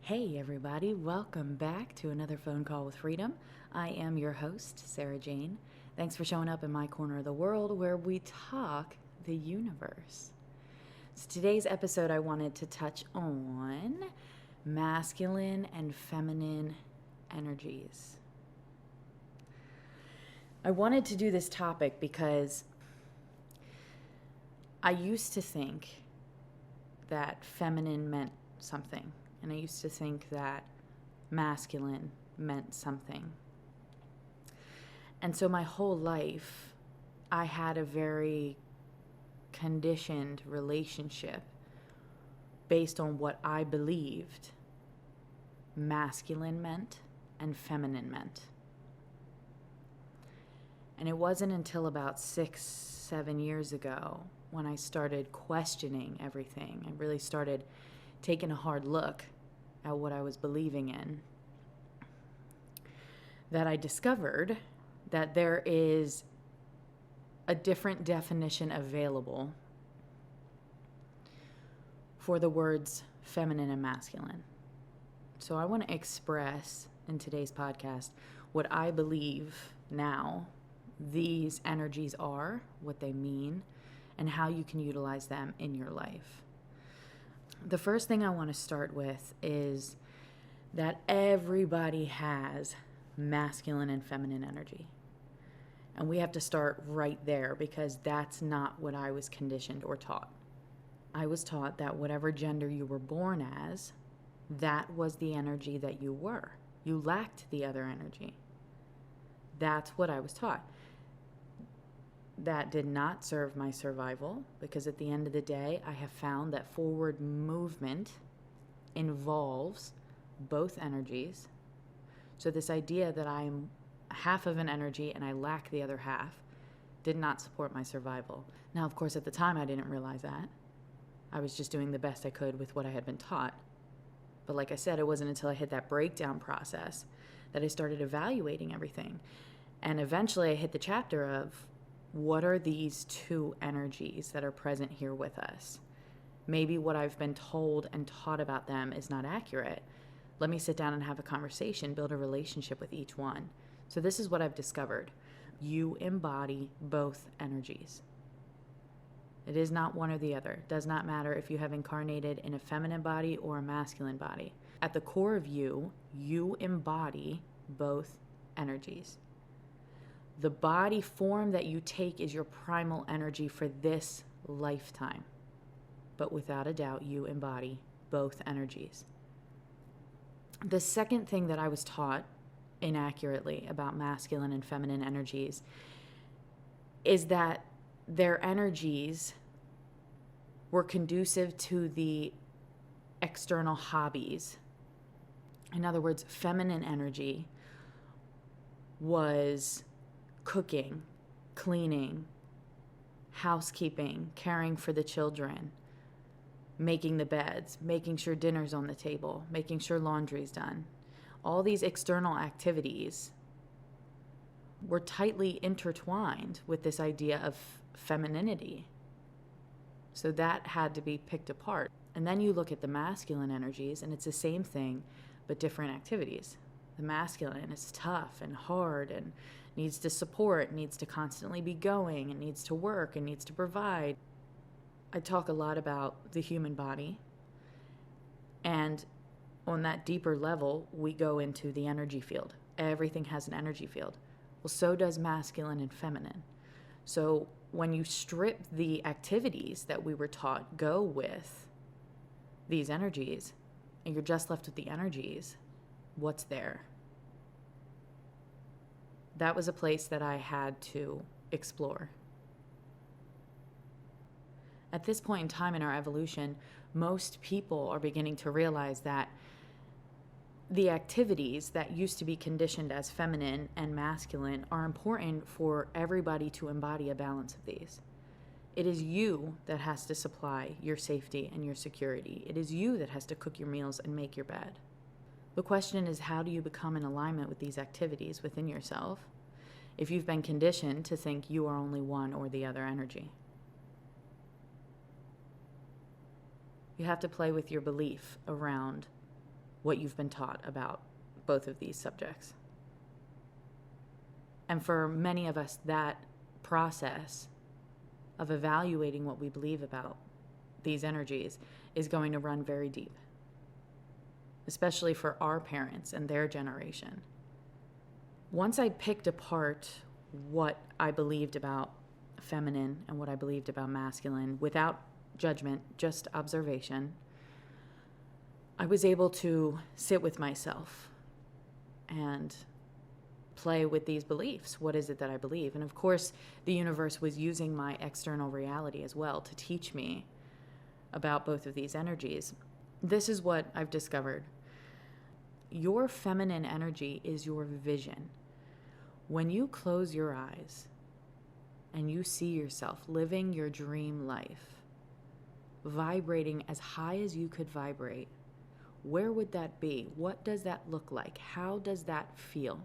Hey everybody, welcome back to another phone call with freedom. I am your host, Sarah Jane. Thanks for showing up in my corner of the world where we talk the universe. So today's episode I wanted to touch on masculine and feminine energies. I wanted to do this topic because I used to think that feminine meant something. And I used to think that masculine meant something. And so my whole life, I had a very conditioned relationship based on what I believed masculine meant and feminine meant. And it wasn't until about 6-7 years ago when I started questioning everything. I really started taking a hard look at what I was believing in, that I discovered that there is a different definition available for the words feminine and masculine. So I want to express in today's podcast what I believe now these energies are, what they mean, and how you can utilize them in your life. The first thing I want to start with is that everybody has masculine and feminine energy. And we have to start right there because that's not what I was conditioned or taught. I was taught that whatever gender you were born as, that was the energy that you were. You lacked the other energy. That's what I was taught. That did not serve my survival because at the end of the day, I have found that forward movement involves both energies. So this idea that I'm half of an energy and I lack the other half did not support my survival. Now, of course, at the time, I didn't realize that. I was just doing the best I could with what I had been taught. But like I said, it wasn't until I hit that breakdown process that I started evaluating everything. And eventually I hit the chapter of, what are these two energies that are present here with us? Maybe what I've been told and taught about them is not accurate. Let me sit down and have a conversation, build a relationship with each one. So this is what I've discovered. You embody both energies. It is not one or the other. It does not matter if you have incarnated in a feminine body or a masculine body. At the core of you, you embody both energies. The body form that you take is your primal energy for this lifetime. But without a doubt, you embody both energies. The second thing that I was taught inaccurately about masculine and feminine energies is that their energies were conducive to the external hobbies. In other words, feminine energy was cooking, cleaning, housekeeping, caring for the children, making the beds, making sure dinner's on the table, making sure laundry's done. All these external activities were tightly intertwined with this idea of femininity. So that had to be picked apart. And then you look at the masculine energies, and it's the same thing, but different activities. The masculine is tough and hard and needs to support, needs to constantly be going, and needs to work, and needs to provide. I talk a lot about the human body, and on that deeper level, we go into the energy field. Everything has an energy field. Well, so does masculine and feminine. So when you strip the activities that we were taught go with these energies, and you're just left with the energies, what's there? That was a place that I had to explore. At this point in time in our evolution, most people are beginning to realize that the activities that used to be conditioned as feminine and masculine are important for everybody to embody a balance of these. It is you that has to supply your safety and your security. It is you that has to cook your meals and make your bed. The question is, how do you become in alignment with these activities within yourself if you've been conditioned to think you are only one or the other energy? You have to play with your belief around what you've been taught about both of these subjects. And for many of us, that process of evaluating what we believe about these energies is going to run very deep, especially for our parents and their generation. Once I picked apart what I believed about feminine and what I believed about masculine without judgment, just observation, I was able to sit with myself and play with these beliefs. What is it that I believe? And of course, the universe was using my external reality as well to teach me about both of these energies. This is what I've discovered. Your feminine energy is your vision. When you close your eyes and you see yourself living your dream life, vibrating as high as you could vibrate, where would that be? What does that look like? How does that feel?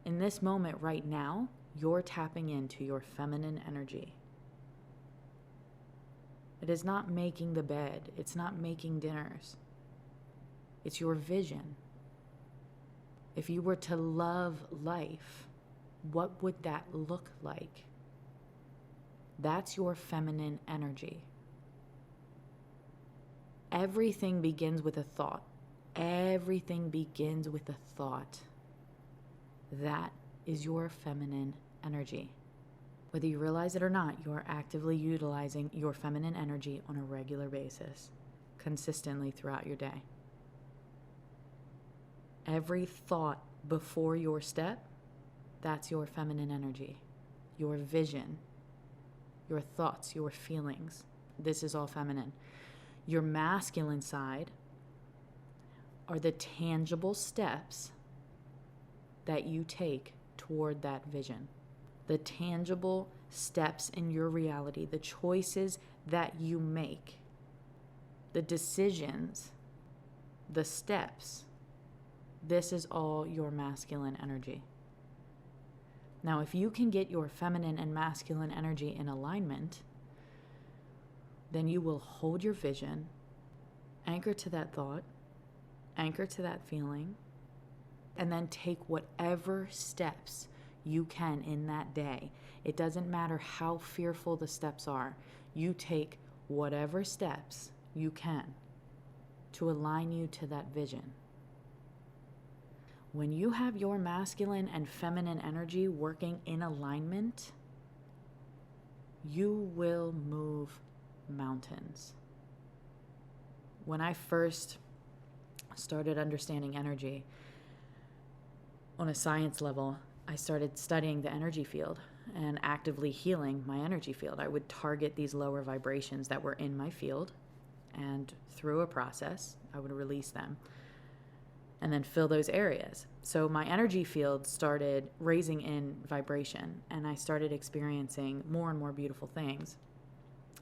In this moment right now, you're tapping into your feminine energy. It is not making the bed. It's not making dinners. It's your vision. If you were to love life, what would that look like? That's your feminine energy. Everything begins with a thought. Everything begins with a thought. That is your feminine energy. Whether you realize it or not, you are actively utilizing your feminine energy on a regular basis, consistently throughout your day. Every thought before your step, that's your feminine energy, your vision, your thoughts, your feelings. This is all feminine. Your masculine side are the tangible steps that you take toward that vision. The tangible steps in your reality, the choices that you make, the decisions, the steps. This is all your masculine energy. Now, if you can get your feminine and masculine energy in alignment, then you will hold your vision, anchor to that thought, anchor to that feeling, and then take whatever steps you can in that day. It doesn't matter how fearful the steps are. You take whatever steps you can to align you to that vision. When you have your masculine and feminine energy working in alignment, you will move mountains. When I first started understanding energy on a science level, I started studying the energy field and actively healing my energy field. I would target these lower vibrations that were in my field, and through a process, I would release them and then fill those areas. So my energy field started raising in vibration, and I started experiencing more and more beautiful things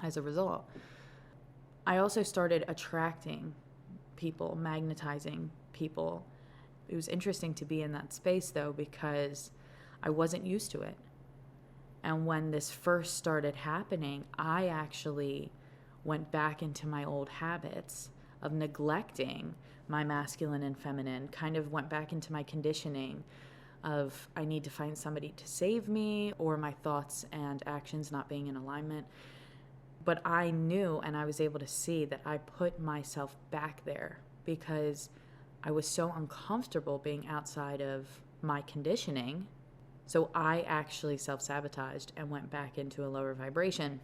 as a result. I also started attracting people, magnetizing people. It was interesting to be in that space, though, because I wasn't used to it. And when this first started happening, I actually went back into my old habits of neglecting my masculine and feminine, kind of went back into my conditioning of I need to find somebody to save me, or my thoughts and actions not being in alignment. But I knew, and I was able to see, that I put myself back there because I was so uncomfortable being outside of my conditioning. So I actually self-sabotaged and went back into a lower vibration.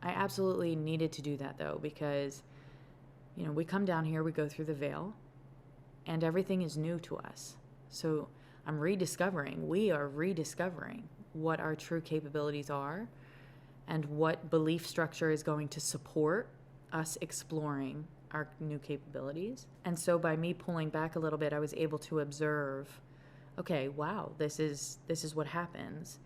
I absolutely needed to do that, though, because we come down here, we go through the veil, and everything is new to us. So we are rediscovering what our true capabilities are and what belief structure is going to support us exploring our new capabilities. And so by me pulling back a little bit, I was able to observe, okay, wow, this is what happens.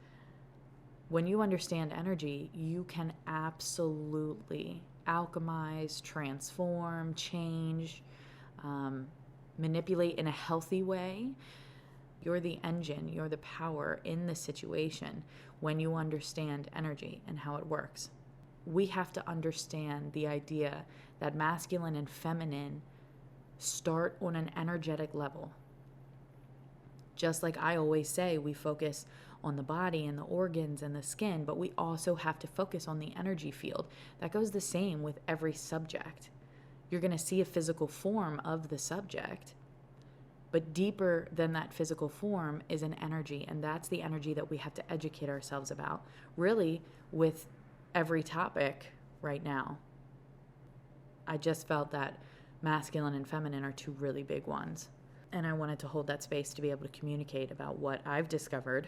When you understand energy, you can absolutely alchemize, transform, change, manipulate in a healthy way. You're the engine, you're the power in the situation when you understand energy and how it works. We have to understand the idea that masculine and feminine start on an energetic level. Just like I always say, we focus on the body and the organs and the skin, but we also have to focus on the energy field. That goes the same with every subject. You're going to see a physical form of the subject, but deeper than that physical form is an energy, and that's the energy that we have to educate ourselves about, really, with every topic right now. I just felt that masculine and feminine are two really big ones. And I wanted to hold that space to be able to communicate about what I've discovered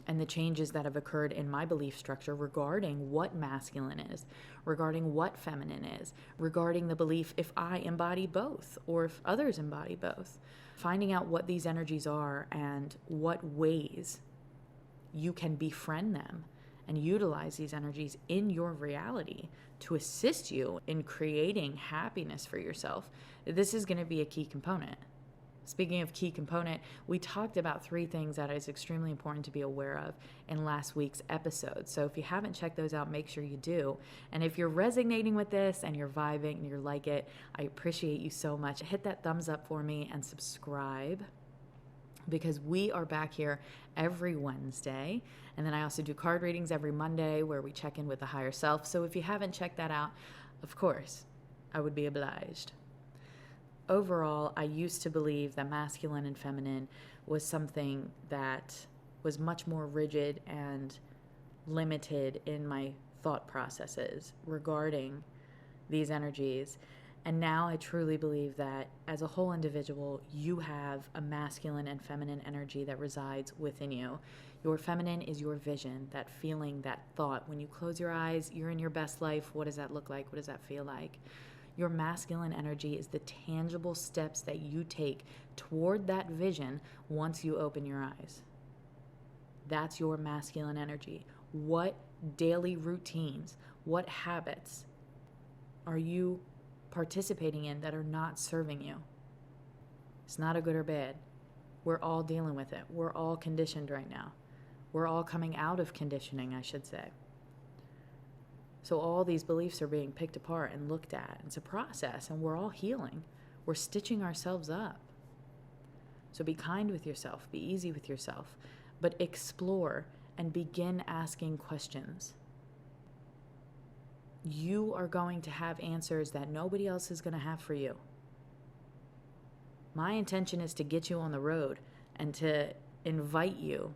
and the changes that have occurred in my belief structure regarding what masculine is, regarding what feminine is, regarding the belief if I embody both or if others embody both. Finding out what these energies are and what ways you can befriend them and utilize these energies in your reality to assist you in creating happiness for yourself. This is going to be a key component. Speaking of key component, we talked about 3 things that is extremely important to be aware of in last week's episode. So if you haven't checked those out, make sure you do. And if you're resonating with this and you're vibing and you like it, I appreciate you so much. Hit that thumbs up for me and subscribe, because we are back here every Wednesday. And then I also do card readings every Monday where we check in with the higher self. So if you haven't checked that out, of course, I would be obliged. Overall, I used to believe that masculine and feminine was something that was much more rigid and limited in my thought processes regarding these energies. And now I truly believe that as a whole individual, you have a masculine and feminine energy that resides within you. Your feminine is your vision, that feeling, that thought. When you close your eyes, you're in your best life. What does that look like? What does that feel like? Your masculine energy is the tangible steps that you take toward that vision once you open your eyes. That's your masculine energy. What daily routines, what habits are you participating in that are not serving you? It's not a good or bad. We're all dealing with it. We're all conditioned right now. We're all coming out of conditioning, I should say. So all these beliefs are being picked apart and looked at. It's a process, and we're all healing. We're stitching ourselves up. So be kind with yourself. Be easy with yourself. But explore and begin asking questions. You are going to have answers that nobody else is going to have for you. My intention is to get you on the road and to invite you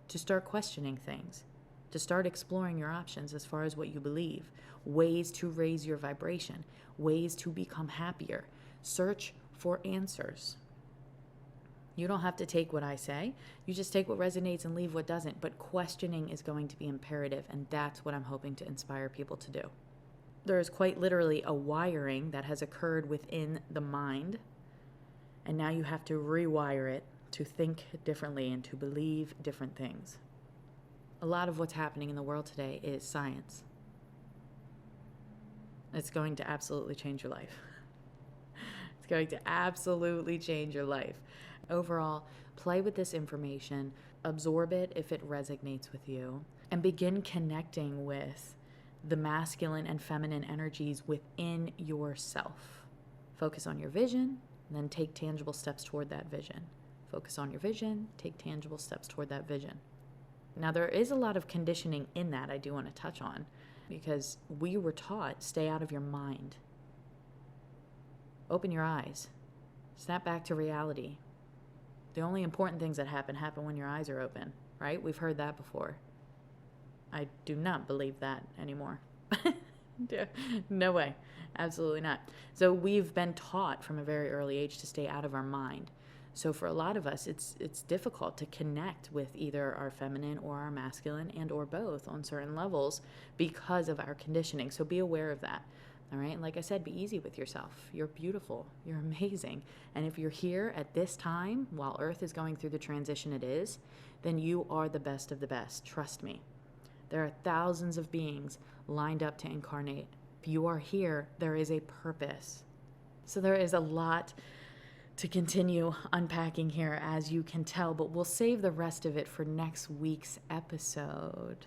to start questioning things, to start exploring your options as far as what you believe, ways to raise your vibration, ways to become happier. Search for answers. You don't have to take what I say. You just take what resonates and leave what doesn't. But questioning is going to be imperative, and that's what I'm hoping to inspire people to do. There is quite literally a wiring that has occurred within the mind, and now you have to rewire it to think differently and to believe different things. A lot of what's happening in the world today is science. It's going to absolutely change your life. It's going to absolutely change your life. Overall, play with this information, absorb it if it resonates with you, and begin connecting with the masculine and feminine energies within yourself. Focus on your vision, and then take tangible steps toward that vision. Focus on your vision, take tangible steps toward that vision. Now, there is a lot of conditioning in that I do want to touch on, because we were taught, stay out of your mind. Open your eyes. Snap back to reality. The only important things that happen when your eyes are open, right? We've heard that before. I do not believe that anymore. No way. Absolutely not. So we've been taught from a very early age to stay out of our mind. So for a lot of us, it's difficult to connect with either our feminine or our masculine and or both on certain levels because of our conditioning. So be aware of that. All right. And like I said, be easy with yourself. You're beautiful. You're amazing. And if you're here at this time while Earth is going through the transition it is, then you are the best of the best. Trust me. There are thousands of beings lined up to incarnate. If you are here, there is a purpose. So there is a lot to continue unpacking here, as you can tell, but we'll save the rest of it for next week's episode.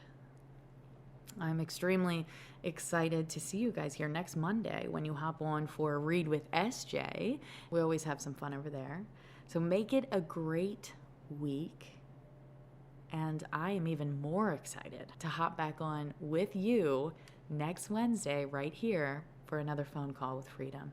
I'm extremely excited to see you guys here next Monday when you hop on for Read with SJ. We always have some fun over there. So make it a great week. And I am even more excited to hop back on with you next Wednesday right here for another phone call with Freedom.